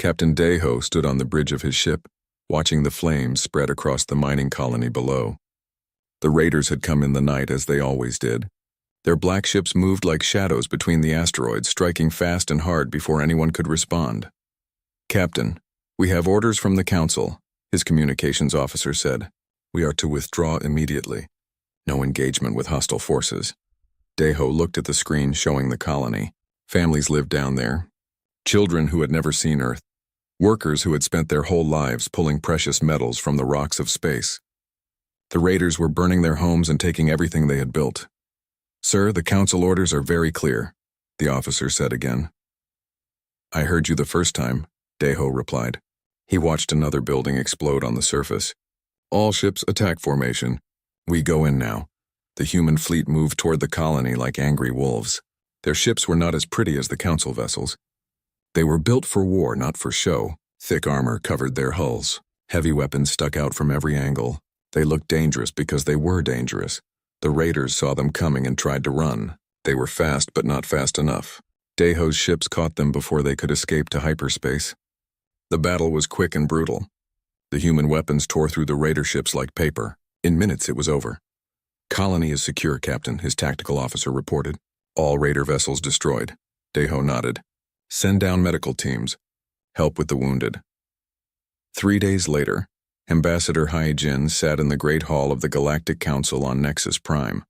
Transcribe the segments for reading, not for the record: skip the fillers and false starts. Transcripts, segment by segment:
Captain Deho stood on the bridge of his ship, watching the flames spread across the mining colony below. The raiders had come in the night as they always did. Their black ships moved like shadows between the asteroids, striking fast and hard before anyone could respond. "Captain, we have orders from the Council," his communications officer said. "We are to withdraw immediately. No engagement with hostile forces." Deho looked at the screen showing the colony. Families lived down there. Children who had never seen Earth. Workers who had spent their whole lives pulling precious metals from the rocks of space. The raiders were burning their homes and taking everything they had built. "Sir, the Council orders are very clear," the officer said again. "I heard you the first time," Deho replied. He watched another building explode on the surface. "All ships attack formation. We go in now." The human fleet moved toward the colony like angry wolves. Their ships were not as pretty as the Council vessels. They were built for war, not for show. Thick armor covered their hulls. Heavy weapons stuck out from every angle. They looked dangerous because they were dangerous. The raiders saw them coming and tried to run. They were fast, but not fast enough. Deho's ships caught them before they could escape to hyperspace. The battle was quick and brutal. The human weapons tore through the raider ships like paper. In minutes, it was over. "Colony is secure, Captain," his tactical officer reported. "All raider vessels destroyed." Deho nodded. "Send down medical teams. Help with the wounded." 3 days later, Ambassador Hai-Jin sat in the Great Hall of the Galactic Council on Nexus Prime.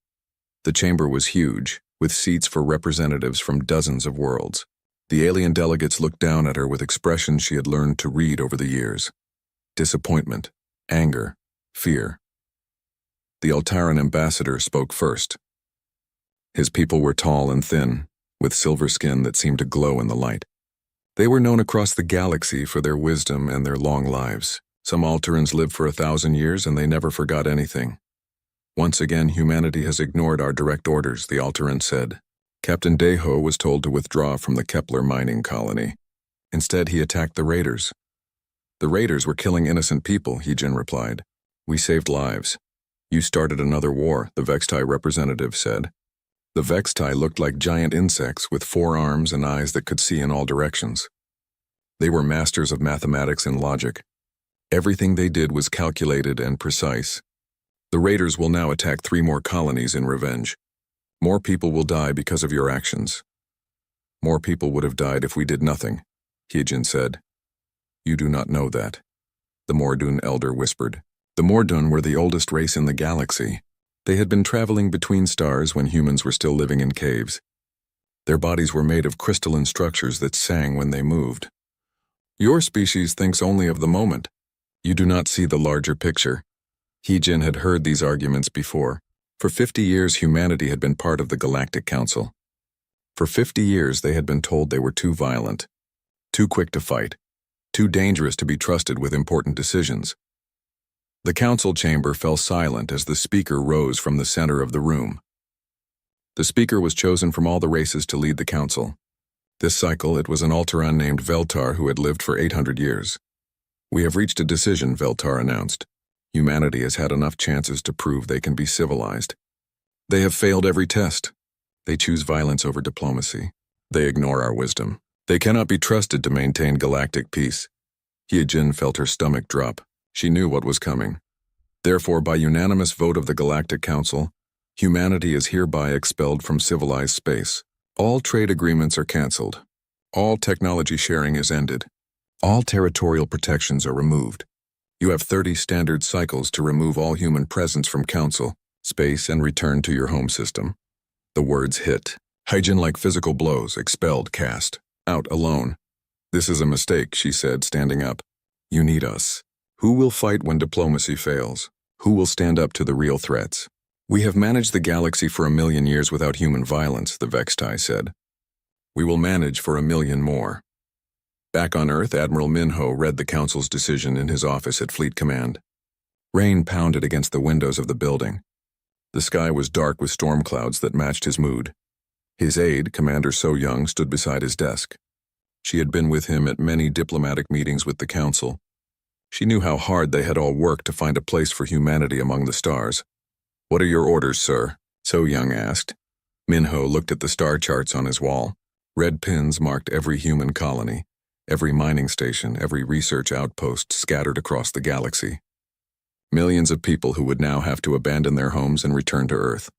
The chamber was huge, with seats for representatives from dozens of worlds. The alien delegates looked down at her with expressions she had learned to read over the years. Disappointment, anger, fear. The Altaran ambassador spoke first. His people were tall and thin, with silver skin that seemed to glow in the light. They were known across the galaxy for their wisdom and their long lives. Some Altarans lived for 1,000 years and they never forgot anything. "Once again, humanity has ignored our direct orders," the Altaran said. Captain Deho was told to withdraw from the Kepler mining colony. Instead, he attacked the raiders. "The raiders were killing innocent people," He-Jin replied. "We saved lives." "You started another war," the Vextai representative said. The Vextai looked like giant insects with 4 arms and eyes that could see in all directions. They were masters of mathematics and logic. Everything they did was calculated and precise. "The raiders will now attack 3 more colonies in revenge. More people will die because of your actions." "More people would have died if we did nothing," He-Jin said. "You do not know that," the Mordun elder whispered. The Mordun were the oldest race in the galaxy. They had been traveling between stars when humans were still living in caves. Their bodies were made of crystalline structures that sang when they moved. "Your species thinks only of the moment. You do not see the larger picture." He-Jin had heard these arguments before. For 50 years, humanity had been part of the Galactic Council. For 50 years, they had been told they were too violent, too quick to fight, too dangerous to be trusted with important decisions. The council chamber fell silent as the speaker rose from the center of the room. The speaker was chosen from all the races to lead the council. This cycle, it was an Altaran named Veltar who had lived for 800 years. "We have reached a decision," Veltar announced. "Humanity has had enough chances to prove they can be civilized. They have failed every test. They choose violence over diplomacy. They ignore our wisdom. They cannot be trusted to maintain galactic peace." He-Jin felt her stomach drop. She knew what was coming. "Therefore, by unanimous vote of the Galactic Council, humanity is hereby expelled from civilized space. All trade agreements are cancelled. All technology sharing is ended. All territorial protections are removed. You have 30 standard cycles to remove all human presence from Council, space, and return to your home system." The words hit. Hygiene like physical blows, expelled, cast, out alone. "This is a mistake," she said, standing up. "You need us. Who will fight when diplomacy fails? Who will stand up to the real threats? We have managed the galaxy for 1,000,000 years without human violence," the Vextai said. "We will manage for 1,000,000 more." Back on Earth, Admiral Minho read the Council's decision in his office at Fleet Command. Rain pounded against the windows of the building. The sky was dark with storm clouds that matched his mood. His aide, Commander So Young, stood beside his desk. She had been with him at many diplomatic meetings with the Council. She knew how hard they had all worked to find a place for humanity among the stars. "What are your orders, sir?" So Young asked. Minho looked at the star charts on his wall. Red pins marked every human colony. every mining station, every research outpost scattered across the galaxy. Millions of people who would now have to abandon their homes and return to Earth.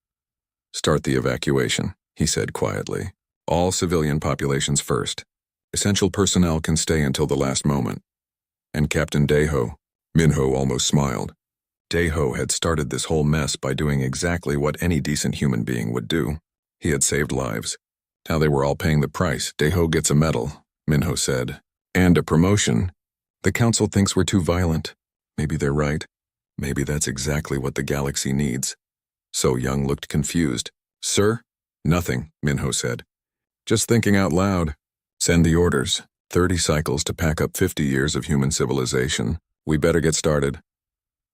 "Start the evacuation," he said quietly. "All civilian populations first. Essential personnel can stay until the last moment." And Captain Daeho, Minho almost smiled. Daeho had started this whole mess by doing exactly what any decent human being would do. He had saved lives. Now they were all paying the price. Daeho gets a medal, Minho said. And a promotion. The council thinks we're too violent. Maybe they're right. Maybe that's exactly what the galaxy needs. So Young looked confused. "Sir?" "Nothing," Minho said. "Just thinking out loud. Send the orders. 30 cycles to pack up 50 years of human civilization. We better get started."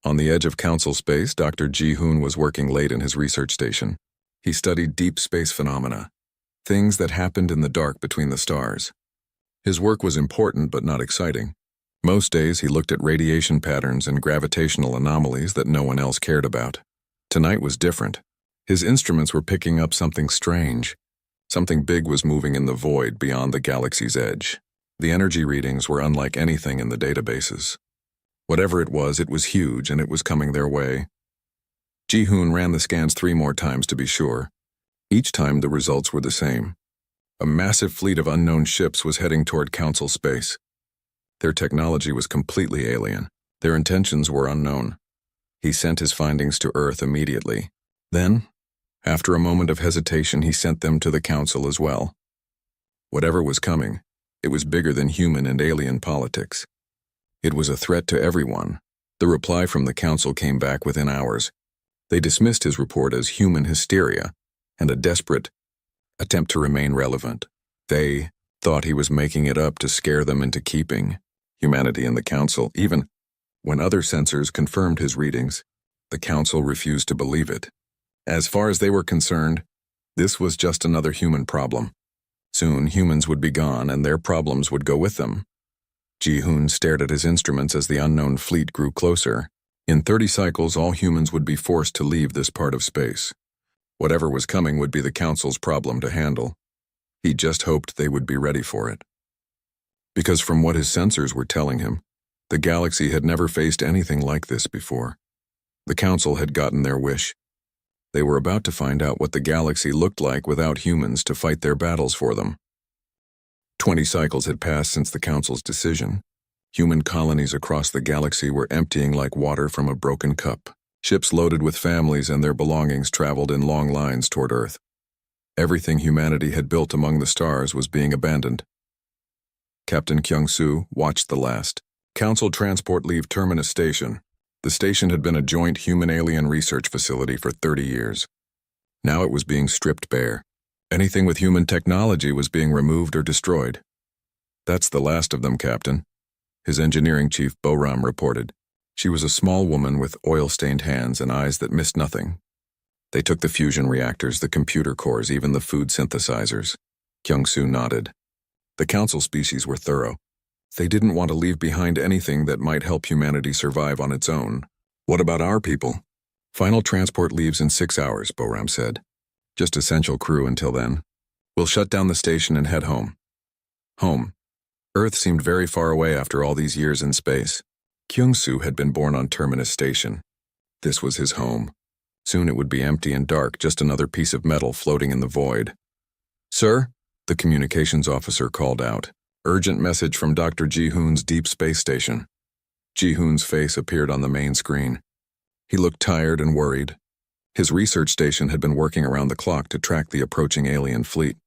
On the edge of council space, Dr. Ji-hoon was working late in his research station. He studied deep space phenomena, things that happened in the dark between the stars. His work was important but not exciting. Most days he looked at radiation patterns and gravitational anomalies that no one else cared about. Tonight was different. His instruments were picking up something strange. Something big was moving in the void beyond the galaxy's edge. The energy readings were unlike anything in the databases. Whatever it was huge and it was coming their way. Ji-hoon ran the scans 3 more times to be sure. Each time the results were the same. A massive fleet of unknown ships was heading toward council space. Their technology was completely alien. Their intentions were unknown. He sent his findings to Earth immediately. Then, after a moment of hesitation, he sent them to the council as well. Whatever was coming, it was bigger than human and alien politics. It was a threat to everyone. The reply from the council came back within hours. They dismissed his report as human hysteria and a desperate attempt to remain relevant. They thought he was making it up to scare them into keeping humanity in the council. Even when other censors confirmed his readings, the council refused to believe it. As far as they were concerned, this was just another human problem. Soon humans would be gone and their problems would go with them. Ji-hoon stared at his instruments as the unknown fleet grew closer. In 30 cycles, all humans would be forced to leave this part of space. Whatever was coming would be the council's problem to handle. He just hoped they would be ready for it. Because from what his sensors were telling him, the galaxy had never faced anything like this before. The council had gotten their wish. They were about to find out what the galaxy looked like without humans to fight their battles for them. 20 cycles had passed since the council's decision. Human colonies across the galaxy were emptying like water from a broken cup. Ships loaded with families and their belongings traveled in long lines toward Earth. Everything humanity had built among the stars was being abandoned. Captain Kyung-soo watched the last council transport leave Terminus Station. The station had been a joint human-alien research facility for 30 years. Now it was being stripped bare. Anything with human technology was being removed or destroyed. "That's the last of them, Captain," his engineering chief Boram reported. She was a small woman with oil-stained hands and eyes that missed nothing. "They took the fusion reactors, the computer cores, even the food synthesizers." Kyung-soo nodded. The council species were thorough. They didn't want to leave behind anything that might help humanity survive on its own. "What about our people?" "Final transport leaves in 6 hours, Boram said. Just essential crew until then. We'll shut down the station and head home." Home. Earth seemed very far away after all these years in space. Kyung-soo had been born on Terminus Station. This was his home. Soon it would be empty and dark, just another piece of metal floating in the void. "Sir?" the communications officer called out. "Urgent message from Dr. Ji-hoon's deep space station." Ji-hoon's face appeared on the main screen. He looked tired and worried. His research station had been working around the clock to track the approaching alien fleet.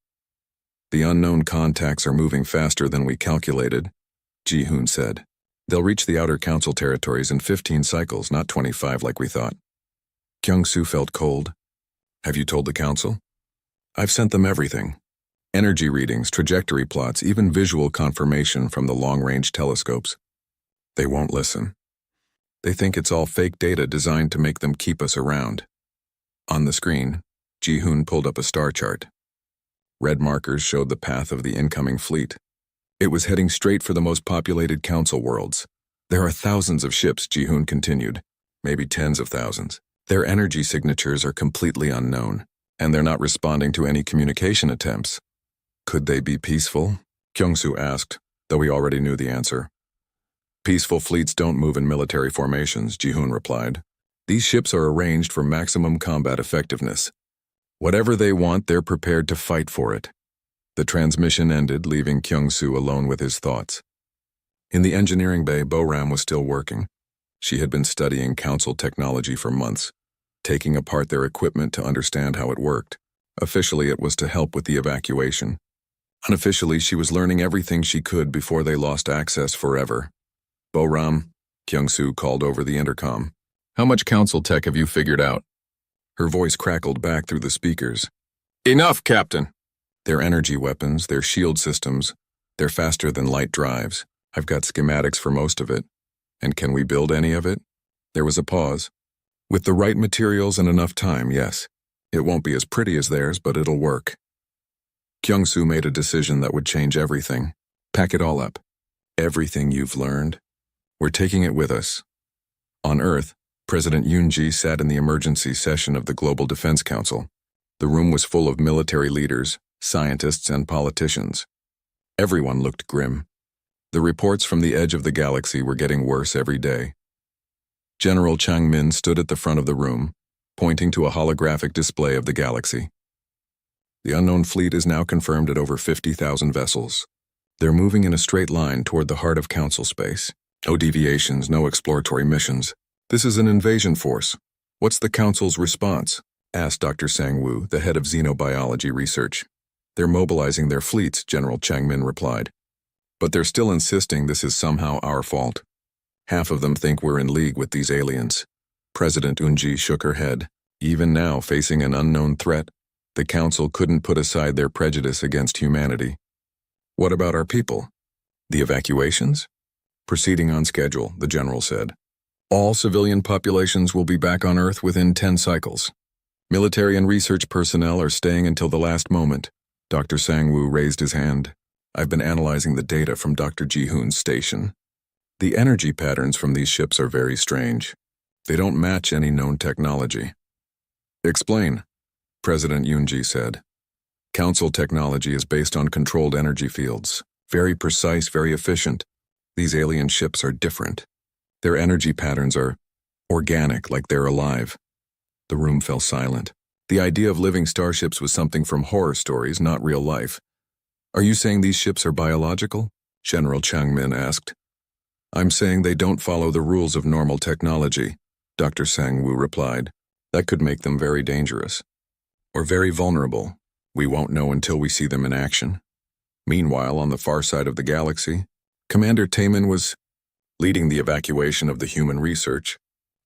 "The unknown contacts are moving faster than we calculated," Ji-hoon said. "They'll reach the outer council territories in 15 cycles, not 25 like we thought." Kyung-soo felt cold. "Have you told the council?" "I've sent them everything. Energy readings, trajectory plots, even visual confirmation from the long-range telescopes. They won't listen. They think it's all fake data designed to make them keep us around." On the screen, Ji-hoon pulled up a star chart. Red markers showed the path of the incoming fleet. It was heading straight for the most populated council worlds. "There are thousands of ships," Ji-hoon continued, "maybe tens of thousands. Their energy signatures are completely unknown, and they're not responding to any communication attempts." "Could they be peaceful?" Kyung-soo asked, though he already knew the answer. Peaceful fleets don't move in military formations, Ji-hoon replied. These ships are arranged for maximum combat effectiveness. Whatever they want, they're prepared to fight for it. The transmission ended, leaving Kyung-soo alone with his thoughts. In the engineering bay, Bo-ram was still working. She had been studying council technology for months, taking apart their equipment to understand how it worked. Officially, it was to help with the evacuation. Unofficially, she was learning everything she could before they lost access forever. Bo-ram, Kyung-soo called over the intercom. How much council tech have you figured out? Her voice crackled back through the speakers. Enough, Captain! Their energy weapons, their shield systems, they're faster than light drives. I've got schematics for most of it. And can we build any of it? There was a pause. With the right materials and enough time, yes. It won't be as pretty as theirs, but it'll work. Kyung-soo made a decision that would change everything. Pack it all up. Everything you've learned. We're taking it with us. On Earth, President Yoon-ji sat in the emergency session of the Global Defense Council. The room was full of military leaders, scientists, and politicians. Everyone looked grim. The reports from the edge of the galaxy were getting worse every day. General Chang-min stood at the front of the room, pointing to a holographic display of the galaxy. The unknown fleet is now confirmed at over 50,000 vessels. They're moving in a straight line toward the heart of Council space. No deviations, no exploratory missions. This is an invasion force. What's the Council's response? Asked Dr. Sang-woo, the head of xenobiology research. They're mobilizing their fleets, General Chang-min replied. But they're still insisting this is somehow our fault. Half of them think we're in league with these aliens. President Yoon-ji shook her head. Even now, facing an unknown threat, the Council couldn't put aside their prejudice against humanity. What about our people? The evacuations? Proceeding on schedule, the general said. All civilian populations will be back on Earth within 10 cycles. Military and research personnel are staying until the last moment. Dr. Sang-woo raised his hand. I've been analyzing the data from Dr. Ji-hoon's station. The energy patterns from these ships are very strange. They don't match any known technology. Explain, President Yoon-ji said. Council technology is based on controlled energy fields. Very precise, very efficient. These alien ships are different. Their energy patterns are organic, like they're alive. The room fell silent. The idea of living starships was something from horror stories, not real life. Are you saying these ships are biological? General Chang-min asked. I'm saying they don't follow the rules of normal technology, Dr. Sang-woo replied. That could make them very dangerous. Or very vulnerable. We won't know until we see them in action. Meanwhile, on the far side of the galaxy, Commander Taemin was leading the evacuation of the human research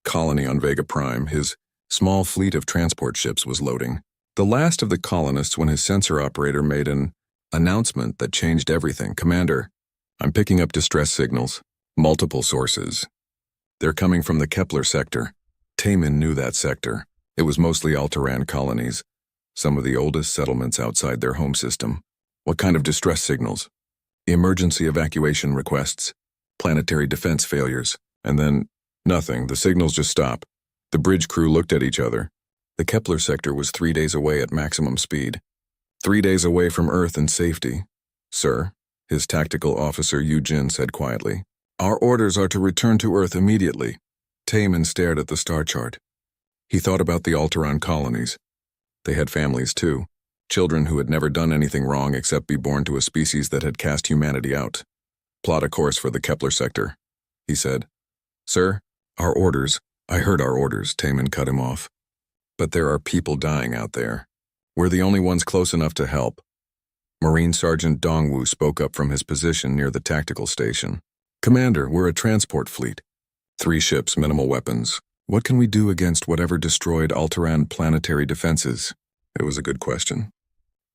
colony on Vega Prime. His small fleet of transport ships was loading. The last of the colonists when his sensor operator made an announcement that changed everything. Commander, I'm picking up distress signals. Multiple sources. They're coming from the Kepler sector. Taemin knew that sector. It was mostly Altaran colonies, some of the oldest settlements outside their home system. What kind of distress signals? Emergency evacuation requests, planetary defense failures, and then nothing. The signals just stop. The bridge crew looked at each other. The Kepler sector was 3 days away at maximum speed. 3 days away from Earth and safety. Sir, his tactical officer Yu-jin said quietly. Our orders are to return to Earth immediately. Taemin stared at the star chart. He thought about the Altaran colonies. They had families too. Children who had never done anything wrong except be born to a species that had cast humanity out. Plot a course for the Kepler sector, he said. Sir, our orders. I heard our orders, Taemin cut him off. But there are people dying out there. We're the only ones close enough to help. Marine Sergeant Dongwoo spoke up from his position near the tactical station. Commander, we're a transport fleet. 3 ships, minimal weapons. What can we do against whatever destroyed Altaran planetary defenses? It was a good question.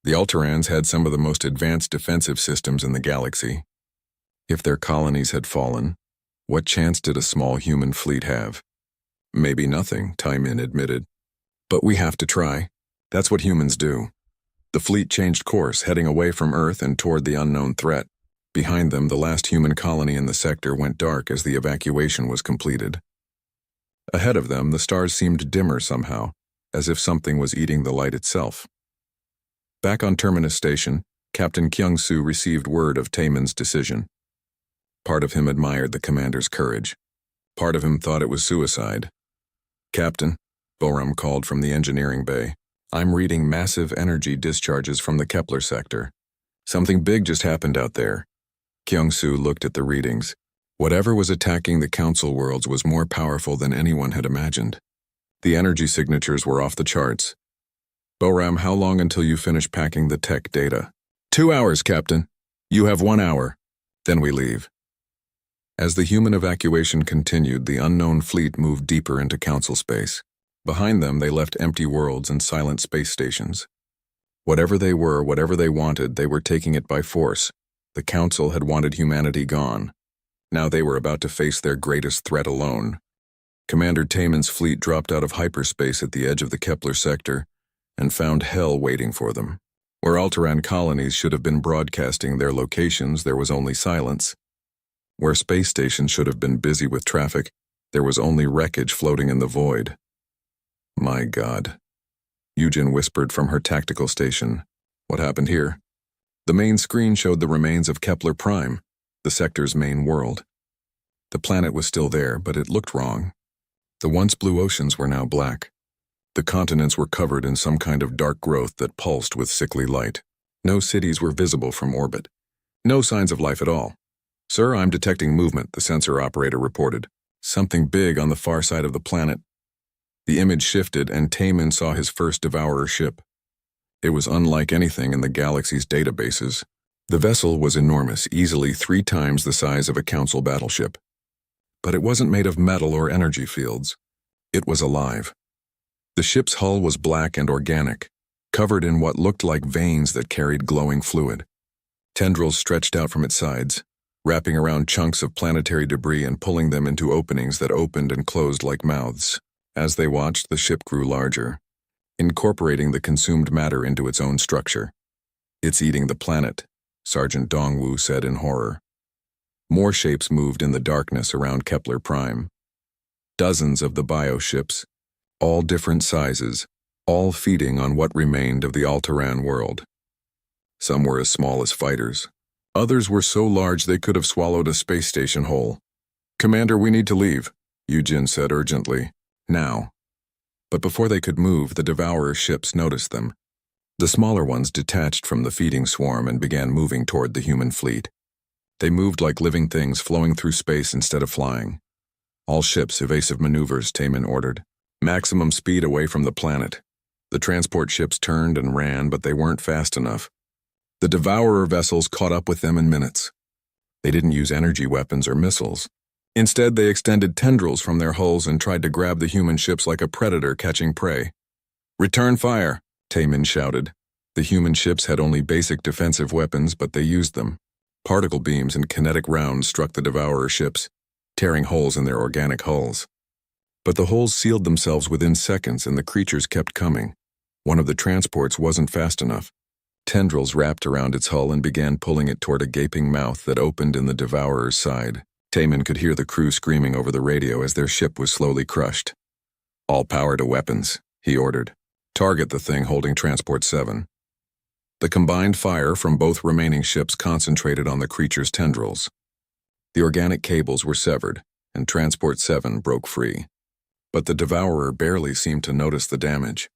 The Altarans had some of the most advanced defensive systems in the galaxy. If their colonies had fallen, what chance did a small human fleet have? Maybe nothing, Taemin admitted. But we have to try. That's what humans do. The fleet changed course, heading away from Earth and toward the unknown threat. Behind them, the last human colony in the sector went dark as the evacuation was completed. Ahead of them, the stars seemed dimmer somehow, as if something was eating the light itself. Back on Terminus Station, Captain Kyung-soo received word of Taemin's decision. Part of him admired the commander's courage. Part of him thought it was suicide. "Captain," Boram called from the engineering bay, "I'm reading massive energy discharges from the Kepler sector. Something big just happened out there." Kyung-soo looked at the readings. Whatever was attacking the Council worlds was more powerful than anyone had imagined. The energy signatures were off the charts. "Boram, how long until you finish packing the tech data?" 2 hours, Captain. You have 1 hour. Then we leave." As the human evacuation continued, the unknown fleet moved deeper into Council space. Behind them, they left empty worlds and silent space stations. Whatever they were, whatever they wanted, they were taking it by force. The Council had wanted humanity gone. Now they were about to face their greatest threat alone. Commander Taemin's fleet dropped out of hyperspace at the edge of the Kepler sector and found hell waiting for them. Where Alteran colonies should have been broadcasting their locations, there was only silence. Where space stations should have been busy with traffic, there was only wreckage floating in the void. "My God," Yujin whispered from her tactical station. "What happened here?" The main screen showed the remains of Kepler Prime, the sector's main world. The planet was still there, but it looked wrong. The once blue oceans were now black. The continents were covered in some kind of dark growth that pulsed with sickly light. No cities were visible from orbit. No signs of life at all. "Sir, I'm detecting movement," the sensor operator reported. "Something big on the far side of the planet." The image shifted, and Taemin saw his first Devourer ship. It was unlike anything in the galaxy's databases. The vessel was enormous, easily 3 times the size of a Council battleship. But it wasn't made of metal or energy fields. It was alive. The ship's hull was black and organic, covered in what looked like veins that carried glowing fluid. Tendrils stretched out from its sides, wrapping around chunks of planetary debris and pulling them into openings that opened and closed like mouths. As they watched, the ship grew larger, incorporating the consumed matter into its own structure. "It's eating the planet," Sergeant Dongwu said in horror. More shapes moved in the darkness around Kepler Prime. Dozens of the bioships, all different sizes, all feeding on what remained of the Alteran world. Some were as small as fighters. Others were so large they could have swallowed a space station whole. "Commander, we need to leave," Yujin said urgently. "Now." But before they could move, the Devourer ships noticed them. The smaller ones detached from the feeding swarm and began moving toward the human fleet. They moved like living things flowing through space instead of flying. "All ships, evasive maneuvers," Taemin ordered. "Maximum speed away from the planet." The transport ships turned and ran, but they weren't fast enough. The Devourer vessels caught up with them in minutes. They didn't use energy weapons or missiles. Instead, they extended tendrils from their hulls and tried to grab the human ships like a predator catching prey. "Return fire," Taemin shouted. The human ships had only basic defensive weapons, but they used them. Particle beams and kinetic rounds struck the Devourer ships, tearing holes in their organic hulls. But the holes sealed themselves within seconds, and the creatures kept coming. One of the transports wasn't fast enough. Tendrils wrapped around its hull and began pulling it toward a gaping mouth that opened in the Devourer's side. Taemin could hear the crew screaming over the radio as their ship was slowly crushed. "All power to weapons," he ordered. "Target the thing holding Transport 7. The combined fire from both remaining ships concentrated on the creature's tendrils. The organic cables were severed, and Transport 7 broke free. But the Devourer barely seemed to notice the damage.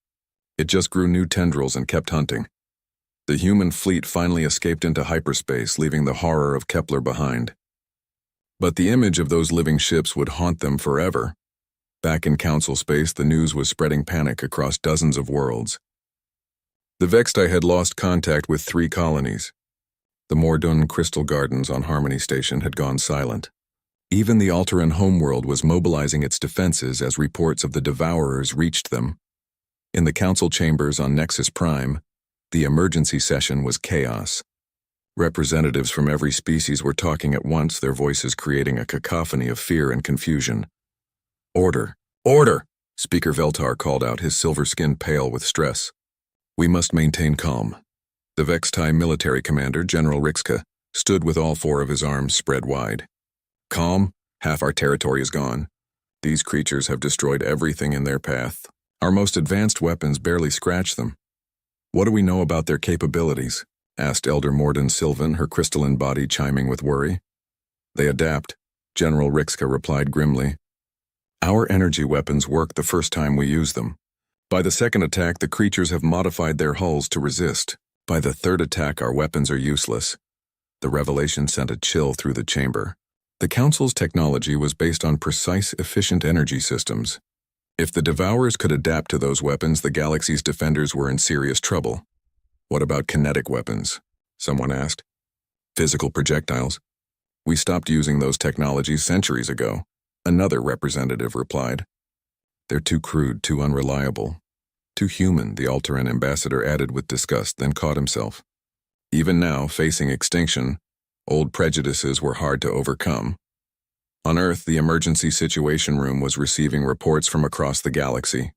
It just grew new tendrils and kept hunting. The human fleet finally escaped into hyperspace, leaving the horror of Kepler behind. But the image of those living ships would haunt them forever. Back in Council space, the news was spreading panic across dozens of worlds. The Vextai had lost contact with 3 colonies. The Mordun Crystal Gardens on Harmony Station had gone silent. Even the Alteran homeworld was mobilizing its defenses as reports of the Devourers reached them. In the Council chambers on Nexus Prime, the emergency session was chaos. Representatives from every species were talking at once, their voices creating a cacophony of fear and confusion. "Order! Order!" Speaker Veltar called out, his silver skin pale with stress. "We must maintain calm." The Vextai military commander, General Rixka, stood with all 4 of his arms spread wide. "Calm? Half our territory is gone. These creatures have destroyed everything in their path. Our most advanced weapons barely scratch them. What do we know about their capabilities?" asked Elder Morden Sylvan, her crystalline body chiming with worry. They adapt, General Rixka replied grimly. Our energy weapons work the first time we use them. By the second attack, the creatures have modified their hulls to resist. By the third attack, our weapons are useless. The revelation sent a chill through the chamber. The Council's technology was based on precise, efficient energy systems. If the Devourers could adapt to those weapons, the galaxy's defenders were in serious trouble. What about kinetic weapons? Someone asked. Physical projectiles? We stopped using those technologies centuries ago, another representative replied. They're too crude, too unreliable. Too human, the Alteran ambassador added with disgust, then caught himself. Even now, facing extinction, old prejudices were hard to overcome. On Earth, the emergency situation room was receiving reports from across the galaxy.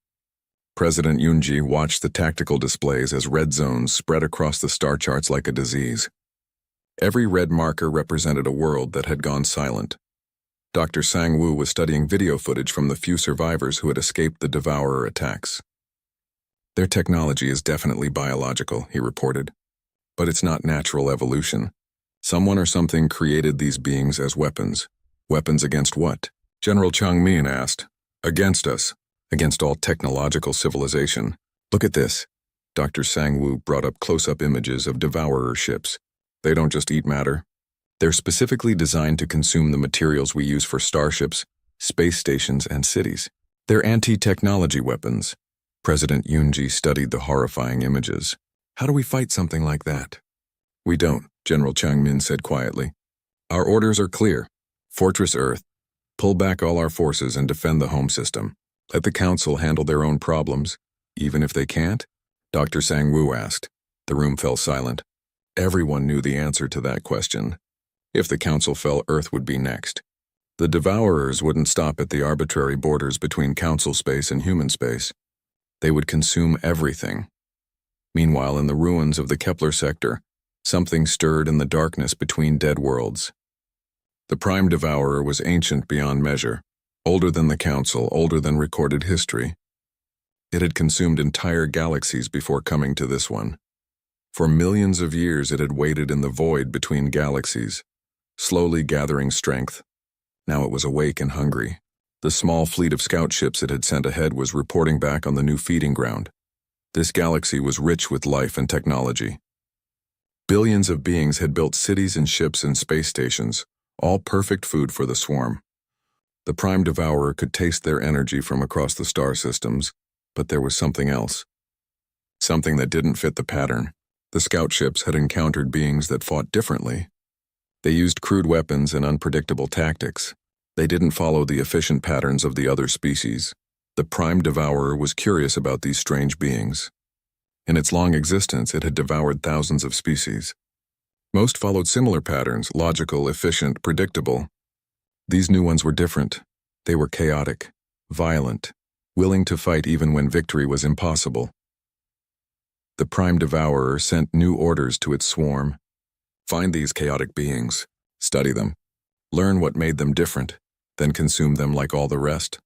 President Yunji watched the tactical displays as red zones spread across the star charts like a disease. Every red marker represented a world that had gone silent. Dr. Sang-Woo was studying video footage from the few survivors who had escaped the Devourer attacks. Their technology is definitely biological, he reported. But it's not natural evolution. Someone or something created these beings as weapons. Weapons against what? General Changmin asked. Against us. Against all technological civilization. Look at this. Dr. Sang-Woo brought up close-up images of Devourer ships. They don't just eat matter. They're specifically designed to consume the materials we use for starships, space stations, and cities. They're anti-technology weapons. President Yunji studied the horrifying images. How do we fight something like that? We don't, General Changmin said quietly. Our orders are clear. Fortress Earth. Pull back all our forces and defend the home system. Let the Council handle their own problems. Even if they can't? Dr. Sang-Woo asked. The room fell silent. Everyone knew the answer to that question. If the Council fell, Earth would be next. The Devourers wouldn't stop at the arbitrary borders between Council space and human space. They would consume everything. Meanwhile, in the ruins of the Kepler sector, something stirred in the darkness between dead worlds. The Prime Devourer was ancient beyond measure, older than the Council, older than recorded history. It had consumed entire galaxies before coming to this one. For millions of years it had waited in the void between galaxies, slowly gathering strength. Now it was awake and hungry. The small fleet of scout ships it had sent ahead was reporting back on the new feeding ground. This galaxy was rich with life and technology. Billions of beings had built cities and ships and space stations, all perfect food for the swarm. The Prime Devourer could taste their energy from across the star systems, but there was something else. Something that didn't fit the pattern. The scout ships had encountered beings that fought differently. They used crude weapons and unpredictable tactics. They didn't follow the efficient patterns of the other species. The Prime Devourer was curious about these strange beings. In its long existence, it had devoured thousands of species. Most followed similar patterns, logical, efficient, predictable. These new ones were different. They were chaotic, violent, willing to fight even when victory was impossible. The Prime Devourer sent new orders to its swarm. Find these chaotic beings, study them, learn what made them different, then consume them like all the rest.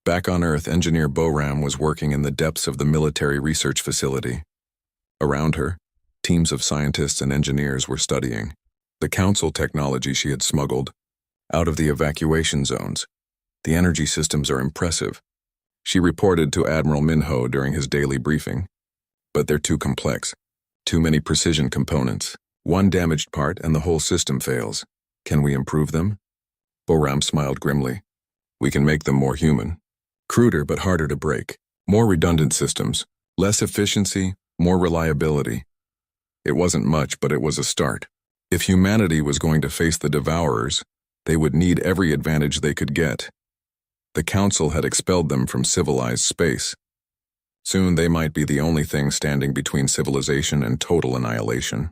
Back on Earth, Engineer Boram was working in the depths of the military research facility. Around her, teams of scientists and engineers were studying the Council technology she had smuggled out of the evacuation zones. The energy systems are impressive, she reported to Admiral Minho during his daily briefing. But they're too complex. Too many precision components. One damaged part and the whole system fails. Can we improve them? Boram smiled grimly. We can make them more human. Cruder but harder to break. More redundant systems. Less efficiency, more reliability. It wasn't much, but it was a start. If humanity was going to face the Devourers, they would need every advantage they could get. The Council had expelled them from civilized space. Soon they might be the only thing standing between civilization and total annihilation.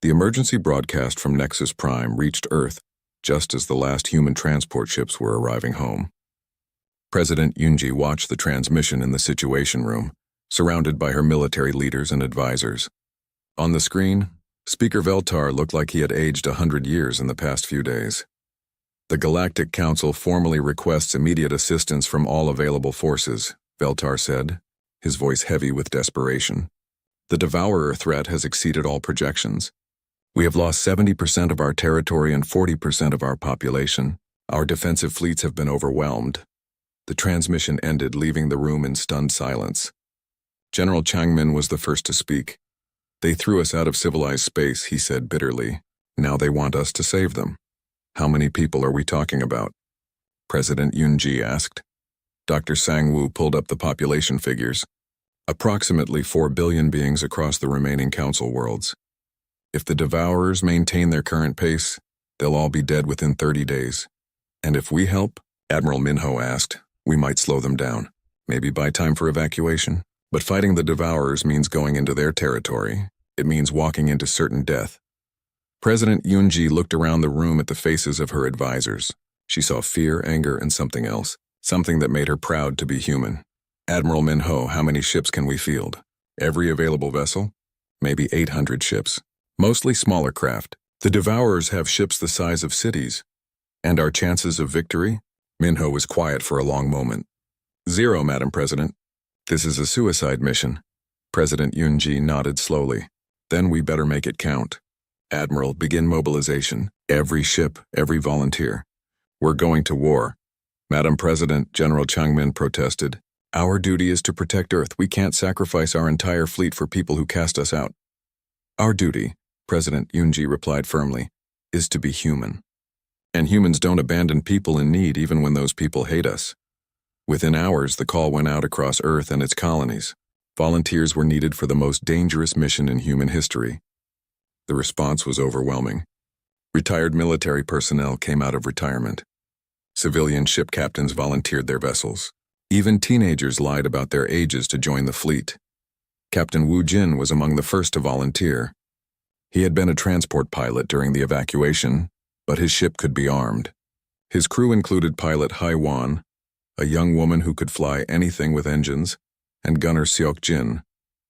The emergency broadcast from Nexus Prime reached Earth just as the last human transport ships were arriving home. President Yunji watched the transmission in the Situation Room, surrounded by her military leaders and advisors. On the screen, Speaker Veltar looked like he had aged 100 years in the past few days. The Galactic Council formally requests immediate assistance from all available forces, Veltar said, his voice heavy with desperation. The Devourer threat has exceeded all projections. We have lost 70% of our territory and 40% of our population. Our defensive fleets have been overwhelmed. The transmission ended, leaving the room in stunned silence. General Changmin was the first to speak. They threw us out of civilized space, he said bitterly. Now they want us to save them. How many people are we talking about? President Yunji asked. Dr. Sang-woo pulled up the population figures. Approximately 4 billion beings across the remaining council worlds. If the Devourers maintain their current pace, they'll all be dead within 30 days. And if we help, Admiral Minho asked, we might slow them down. Maybe buy time for evacuation. But fighting the Devourers means going into their territory. It means walking into certain death. President Yunji looked around the room at the faces of her advisors. She saw fear, anger, and something else. Something that made her proud to be human. Admiral Minho, how many ships can we field? Every available vessel? Maybe 800 ships. Mostly smaller craft. The Devourers have ships the size of cities. And our chances of victory? Minho was quiet for a long moment. 0, Madam President. This is a suicide mission. President Yunji nodded slowly. Then we better make it count. Admiral, begin mobilization. Every ship, every volunteer. We're going to war. Madam President, General Changmin protested. Our duty is to protect Earth. We can't sacrifice our entire fleet for people who cast us out. Our duty, President Yunji replied firmly, is to be human. And humans don't abandon people in need even when those people hate us. Within hours, the call went out across Earth and its colonies. Volunteers were needed for the most dangerous mission in human history. The response was overwhelming. Retired military personnel came out of retirement. Civilian ship captains volunteered their vessels. Even teenagers lied about their ages to join the fleet. Captain Wu Jin was among the first to volunteer. He had been a transport pilot during the evacuation, but his ship could be armed. His crew included pilot Hai Wan, a young woman who could fly anything with engines, and gunner Seok Jin,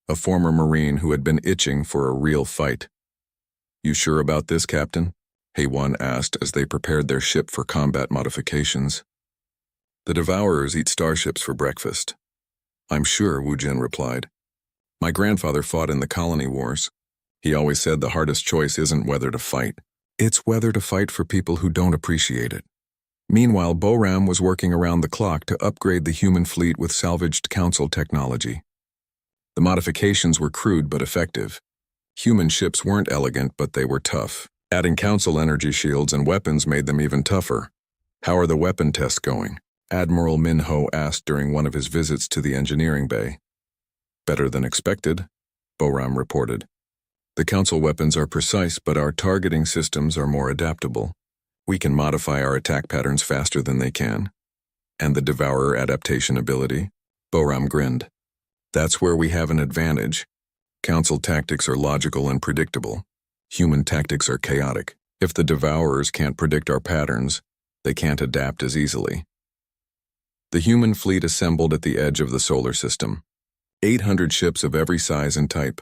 a former Marine who had been itching for a real fight. You sure about this, Captain? Hai Wan asked as they prepared their ship for combat modifications. The Devourers eat starships for breakfast. I'm sure, Wu Jin replied. My grandfather fought in the colony wars. He always said the hardest choice isn't whether to fight. It's whether to fight for people who don't appreciate it. Meanwhile, Boram was working around the clock to upgrade the human fleet with salvaged council technology. The modifications were crude but effective. Human ships weren't elegant, but they were tough. Adding council energy shields and weapons made them even tougher. How are the weapon tests going? Admiral Minho asked during one of his visits to the engineering bay. Better than expected, Boram reported. The council weapons are precise, but our targeting systems are more adaptable. We can modify our attack patterns faster than they can. And the Devourer adaptation ability? Boram grinned. That's where we have an advantage. Council tactics are logical and predictable. Human tactics are chaotic. If the Devourers can't predict our patterns, they can't adapt as easily. The human fleet assembled at the edge of the solar system. 800 ships of every size and type,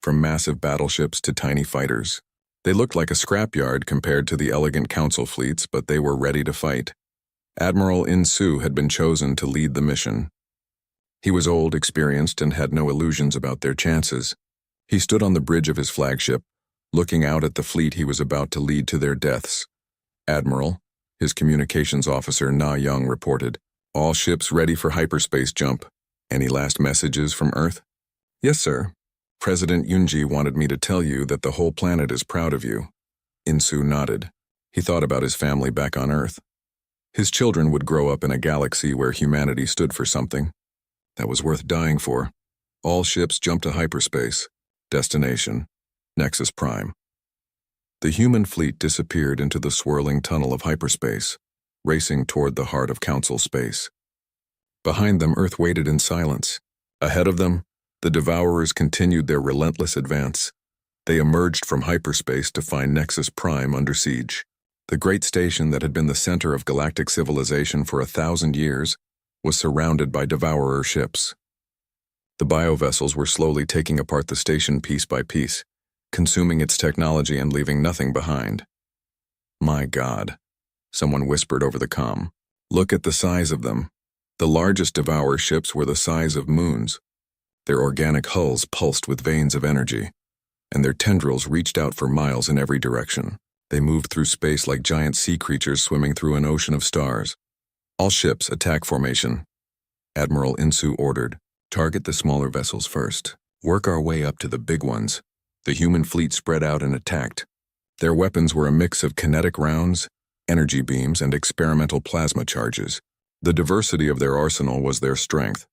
from massive battleships to tiny fighters. They looked like a scrapyard compared to the elegant council fleets, but they were ready to fight. Admiral In-soo had been chosen to lead the mission. He was old, experienced, and had no illusions about their chances. He stood on the bridge of his flagship, looking out at the fleet he was about to lead to their deaths. Admiral, his communications officer Na Young reported, all ships ready for hyperspace jump. Any last messages from Earth? Yes, sir. President Yunji wanted me to tell you that the whole planet is proud of you. In-soo nodded. He thought about his family back on Earth. His children would grow up in a galaxy where humanity stood for something that was worth dying for. All ships jump to hyperspace. Destination: Nexus Prime. The human fleet disappeared into the swirling tunnel of hyperspace, racing toward the heart of Council space. Behind them, Earth waited in silence. Ahead of them, the Devourers continued their relentless advance. They emerged from hyperspace to find Nexus Prime under siege. The great station that had been the center of galactic civilization for 1,000 years was surrounded by Devourer ships. The biovessels were slowly taking apart the station piece by piece, consuming its technology and leaving nothing behind. My God, someone whispered over the comm. Look at the size of them. The largest Devourer ships were the size of moons. Their organic hulls pulsed with veins of energy. and their tendrils reached out for miles in every direction. They moved through space like giant sea creatures swimming through an ocean of stars. All ships, attack formation. Admiral Insu ordered. Target the smaller vessels first. Work our way up to the big ones. The human fleet spread out and attacked. Their weapons were a mix of kinetic rounds, energy beams, and experimental plasma charges. The diversity of their arsenal was their strength.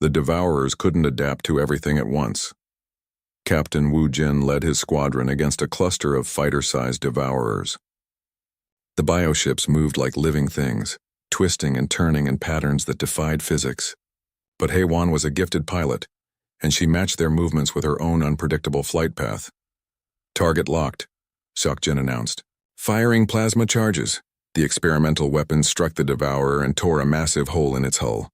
The Devourers couldn't adapt to everything at once. Captain Wu Jin led his squadron against a cluster of fighter-sized Devourers. The bioships moved like living things, twisting and turning in patterns that defied physics. But Hei-Wan was a gifted pilot, and she matched their movements with her own unpredictable flight path. Target locked, Seok-Jin announced. Firing plasma charges. The experimental weapon struck the Devourer and tore a massive hole in its hull.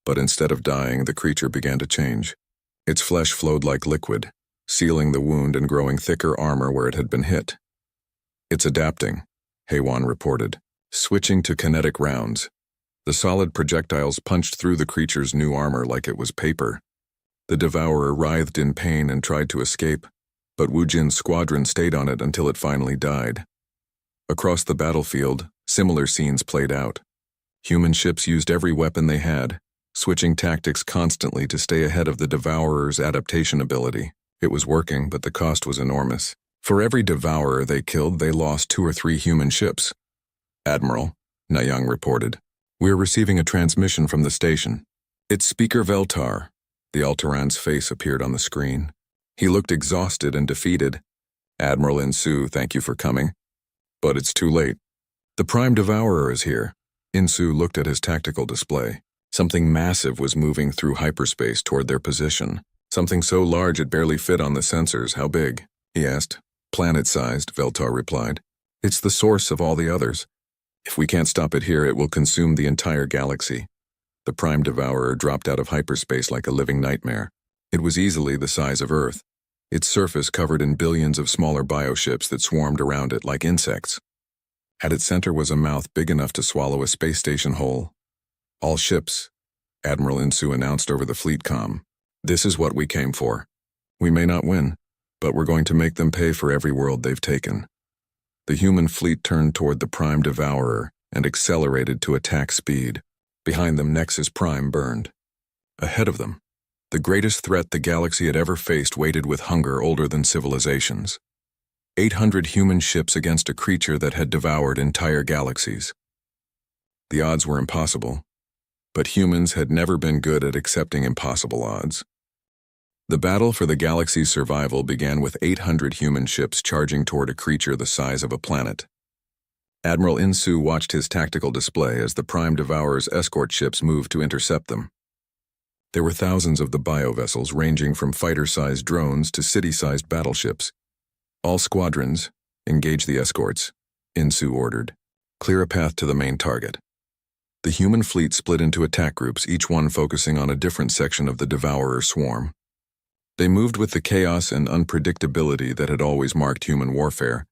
But instead of dying, the creature began to change. Its flesh flowed like liquid, sealing the wound and growing thicker armor where it had been hit. It's adapting, Hei-Wan reported, switching to kinetic rounds. The solid projectiles punched through the creature's new armor like it was paper. The Devourer writhed in pain and tried to escape, but Wu Jin's squadron stayed on it until it finally died. Across the battlefield, similar scenes played out. Human ships used every weapon they had, switching tactics constantly to stay ahead of the Devourer's adaptation ability. It was working, but the cost was enormous. For every Devourer they killed, they lost 2 or 3 human ships. Admiral, Nayang reported. We're receiving a transmission from the station. It's Speaker Veltar. The Altaran's face appeared on the screen. He looked exhausted and defeated. Admiral Insu, thank you for coming. But it's too late. The Prime Devourer is here. Insu looked at his tactical display. Something massive was moving through hyperspace toward their position. Something so large it barely fit on the sensors. How big? He asked. Planet-sized, Veltar replied. It's the source of all the others. If we can't stop it here, it will consume the entire galaxy. The Prime Devourer dropped out of hyperspace like a living nightmare. It was easily the size of Earth, its surface covered in billions of smaller bioships that swarmed around it like insects. At its center was a mouth big enough to swallow a space station whole. All ships, Admiral Insu announced over the fleet comm. This is what we came for. We may not win, but we're going to make them pay for every world they've taken. The human fleet turned toward the Prime Devourer and accelerated to attack speed. Behind them, Nexus Prime burned. Ahead of them, the greatest threat the galaxy had ever faced waited with hunger older than civilizations. 800 human ships against a creature that had devoured entire galaxies. The odds were impossible, but humans had never been good at accepting impossible odds. The battle for the galaxy's survival began with 800 human ships charging toward a creature the size of a planet. Admiral Insu watched his tactical display as the Prime Devourer's escort ships moved to intercept them. There were thousands of the biovessels ranging from fighter-sized drones to city-sized battleships. All squadrons, engage the escorts, Insu ordered. Clear a path to the main target. The human fleet split into attack groups, each one focusing on a different section of the Devourer swarm. They moved with the chaos and unpredictability that had always marked human warfare.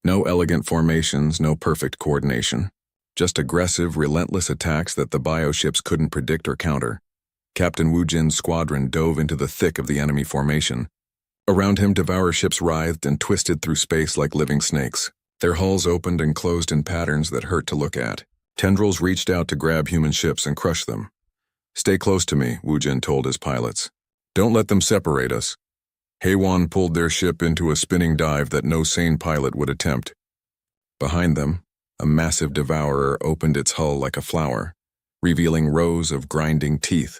No elegant formations, no perfect coordination. Just aggressive, relentless attacks that the bioships couldn't predict or counter. Captain Wu Jin's squadron dove into the thick of the enemy formation. Around him, Devourer ships writhed and twisted through space like living snakes. Their hulls opened and closed in patterns that hurt to look at. Tendrils reached out to grab human ships and crush them. Stay close to me, Wu Jin told his pilots. Don't let them separate us. Hei-Wan pulled their ship into a spinning dive that no sane pilot would attempt. Behind them, a massive Devourer opened its hull like a flower, revealing rows of grinding teeth.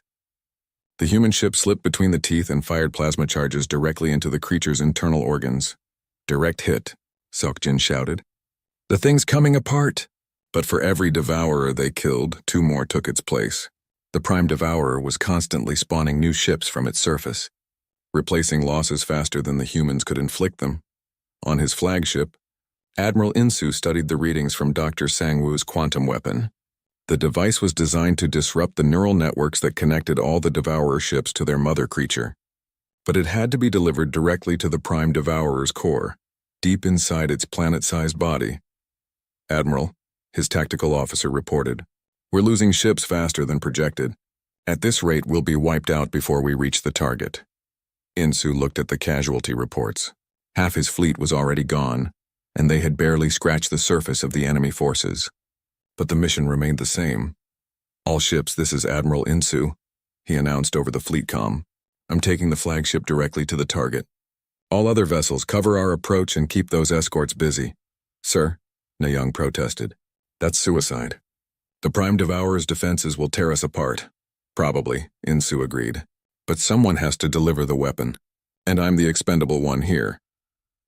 The human ship slipped between the teeth and fired plasma charges directly into the creature's internal organs. Direct hit, Seok-Jin shouted. The thing's coming apart! But for every Devourer they killed, 2 more took its place. The Prime Devourer was constantly spawning new ships from its surface, replacing losses faster than the humans could inflict them. On his flagship, Admiral Insu studied the readings from Dr. Sang-Woo's quantum weapon. The device was designed to disrupt the neural networks that connected all the Devourer ships to their mother creature. But it had to be delivered directly to the Prime Devourer's core, deep inside its planet-sized body. Admiral, his tactical officer reported, we're losing ships faster than projected. At this rate, we'll be wiped out before we reach the target. Insu looked at the casualty reports. Half his fleet was already gone, and they had barely scratched the surface of the enemy forces. But the mission remained the same. "All ships, this is Admiral Insu," he announced over the fleet comm. "I'm taking the flagship directly to the target. All other vessels, cover our approach and keep those escorts busy." "Sir," Young protested. "That's suicide. The Prime Devourer's defenses will tear us apart." "Probably," Insu agreed. "But someone has to deliver the weapon, and I'm the expendable one here."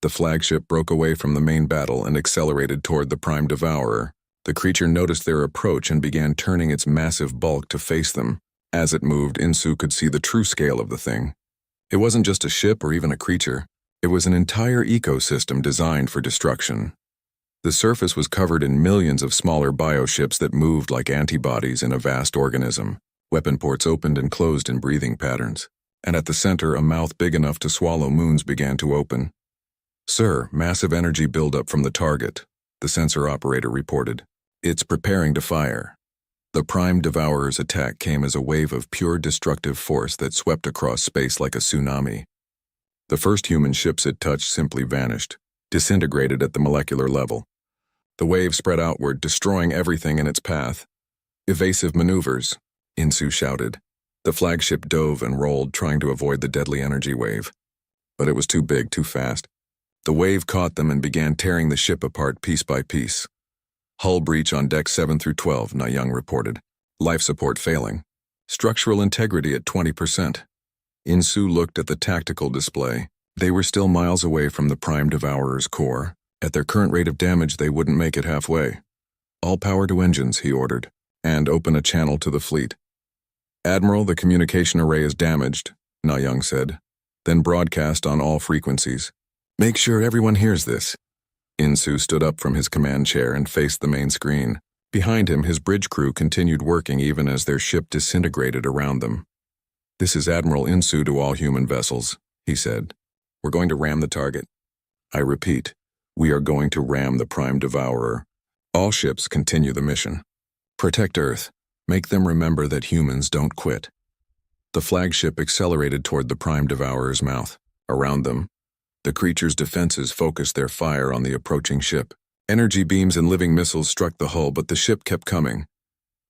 The flagship broke away from the main battle and accelerated toward the Prime Devourer. The creature noticed their approach and began turning its massive bulk to face them. As it moved, Insu could see the true scale of the thing. It wasn't just a ship or even a creature. It was an entire ecosystem designed for destruction. The surface was covered in millions of smaller bioships that moved like antibodies in a vast organism. Weapon ports opened and closed in breathing patterns, and at the center, a mouth big enough to swallow moons began to open. "Sir, massive energy buildup from the target," the sensor operator reported. "It's preparing to fire." The Prime Devourer's attack came as a wave of pure destructive force that swept across space like a tsunami. The first human ships it touched simply vanished, disintegrated at the molecular level. The wave spread outward, destroying everything in its path. "Evasive maneuvers," Insu shouted. The flagship dove and rolled, trying to avoid the deadly energy wave. But it was too big, too fast. The wave caught them and began tearing the ship apart piece by piece. "Hull breach on decks 7 through 12, Young reported. "Life support failing. Structural integrity at 20%. Insu looked at the tactical display. They were still miles away from the Prime Devourer's core. At their current rate of damage, they wouldn't make it halfway. "All power to engines," he ordered, "and open a channel to the fleet." "Admiral, the communication array is damaged," Young said. "Then broadcast on all frequencies. Make sure everyone hears this." Insu stood up from his command chair and faced the main screen. Behind him, his bridge crew continued working even as their ship disintegrated around them. "This is Admiral Insu to all human vessels," he said. "We're going to ram the target. I repeat, we are going to ram the Prime Devourer. All ships continue the mission. Protect Earth. Make them remember that humans don't quit." The flagship accelerated toward the Prime Devourer's mouth. Around them, the creature's defenses focused their fire on the approaching ship. Energy beams and living missiles struck the hull, but the ship kept coming.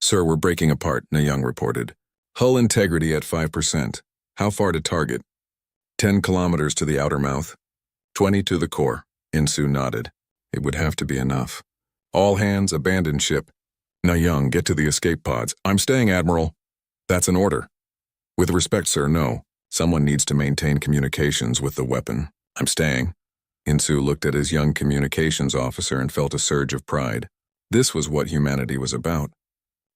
"Sir, we're breaking apart," Young reported. "Hull integrity at 5%. How far to target?" 10 kilometers to the outer mouth. 20 to the core," Insu nodded. "It would have to be enough. All hands, abandon ship. Young, get to the escape pods." "I'm staying, Admiral." "That's an order." "With respect, sir, no. Someone needs to maintain communications with the weapon." "I'm staying." Insu looked at his young communications officer and felt a surge of pride. This was what humanity was about.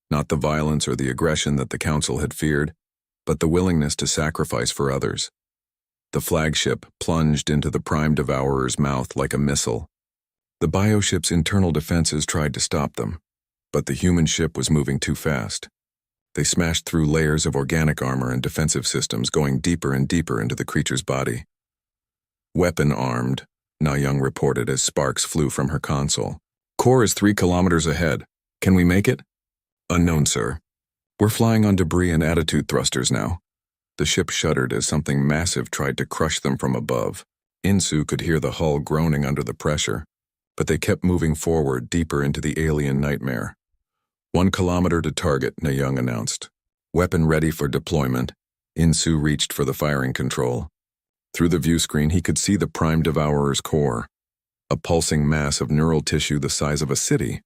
Not the violence or the aggression that the Council had feared, but the willingness to sacrifice for others. The flagship plunged into the Prime Devourer's mouth like a missile. The bioship's internal defenses tried to stop them, but the human ship was moving too fast. They smashed through layers of organic armor and defensive systems, going deeper and deeper into the creature's body. "Weapon armed," Young reported as sparks flew from her console. "Core is 3 kilometers ahead. Can we make it?" "Unknown, sir. We're flying on debris and attitude thrusters now." The ship shuddered as something massive tried to crush them from above. Insu could hear the hull groaning under the pressure, but they kept moving forward deeper into the alien nightmare. 1 kilometer to target, Young announced. "Weapon ready for deployment." Insu reached for the firing control. Through the view screen, he could see the Prime Devourer's core, a pulsing mass of neural tissue the size of a city.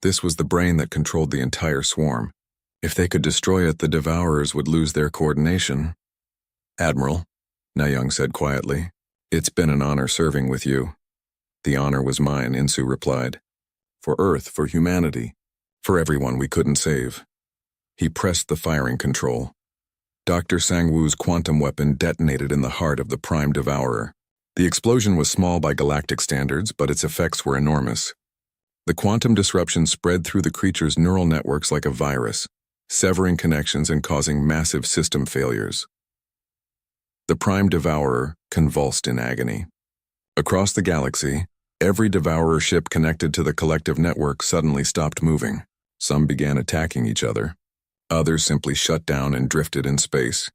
This was the brain that controlled the entire swarm. If they could destroy it, the Devourers would lose their coordination. "Admiral," Young said quietly, "it's been an honor serving with you." "The honor was mine," Insu replied. "For Earth, for humanity, for everyone we couldn't save." He pressed the firing control. Dr. Sangwoo's quantum weapon detonated in the heart of the Prime Devourer. The explosion was small by galactic standards, but its effects were enormous. The quantum disruption spread through the creature's neural networks like a virus, severing connections and causing massive system failures. The Prime Devourer convulsed in agony. Across the galaxy, every Devourer ship connected to the collective network suddenly stopped moving. Some began attacking each other. Others simply shut down and drifted in space.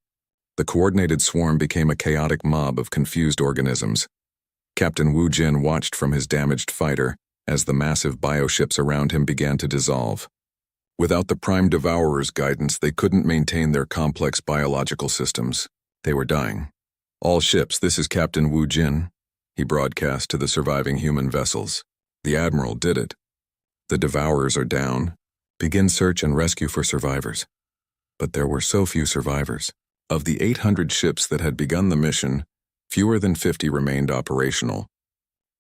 The coordinated swarm became a chaotic mob of confused organisms. Captain Wu Jin watched from his damaged fighter as the massive bioships around him began to dissolve. Without the Prime Devourer's guidance, they couldn't maintain their complex biological systems. They were dying. "All ships, this is Captain Wu Jin," he broadcast to the surviving human vessels. "The Admiral did it. The Devourers are down. Begin search and rescue for survivors." But there were so few survivors. Of the 800 ships that had begun the mission, fewer than 50 remained operational.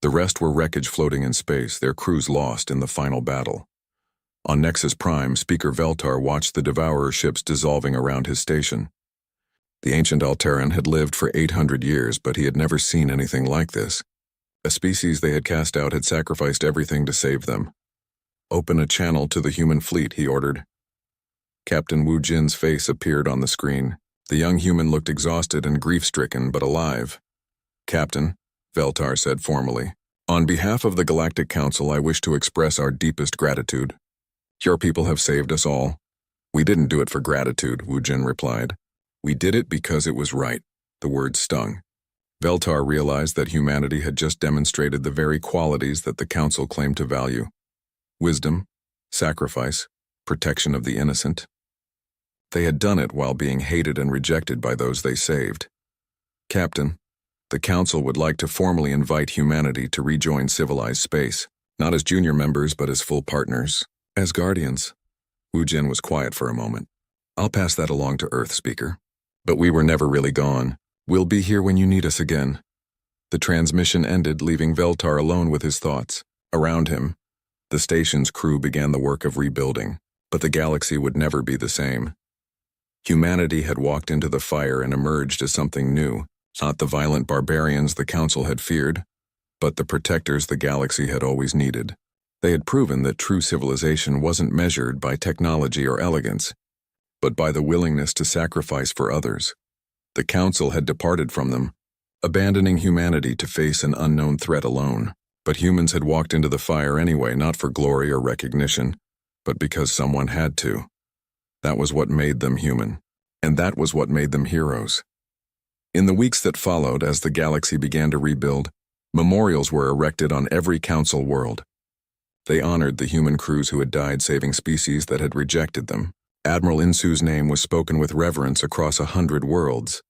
The rest were wreckage floating in space, their crews lost in the final battle. On Nexus Prime, Speaker Veltar watched the Devourer ships dissolving around his station. The ancient Alteran had lived for 800 years, but he had never seen anything like this. A species they had cast out had sacrificed everything to save them. "Open a channel to the human fleet," he ordered. Captain Wu Jin's face appeared on the screen. The young human looked exhausted and grief-stricken, but alive. "Captain," Veltar said formally, "on behalf of the Galactic Council, I wish to express our deepest gratitude. Your people have saved us all." "We didn't do it for gratitude," Wu Jin replied. "We did it because it was right." The words stung. Veltar realized that humanity had just demonstrated the very qualities that the Council claimed to value: wisdom, sacrifice, protection of the innocent. They had done it while being hated and rejected by those they saved. "Captain, the Council would like to formally invite humanity to rejoin civilized space, not as junior members but as full partners, as guardians." Wu Jin was quiet for a moment. "I'll pass that along to Earth, Speaker. But we were never really gone. We'll be here when you need us again." The transmission ended, leaving Veltar alone with his thoughts. Around him, the station's crew began the work of rebuilding, but the galaxy would never be the same. Humanity had walked into the fire and emerged as something new, not the violent barbarians the Council had feared, but the protectors the galaxy had always needed. They had proven that true civilization wasn't measured by technology or elegance, but by the willingness to sacrifice for others. The Council had departed from them, abandoning humanity to face an unknown threat alone. But humans had walked into the fire anyway, not for glory or recognition, but because someone had to. That was what made them human, and that was what made them heroes. In the weeks that followed, as the galaxy began to rebuild, memorials were erected on every Council world. They honored the human crews who had died saving species that had rejected them. Admiral Insu's name was spoken with reverence across 100 worlds.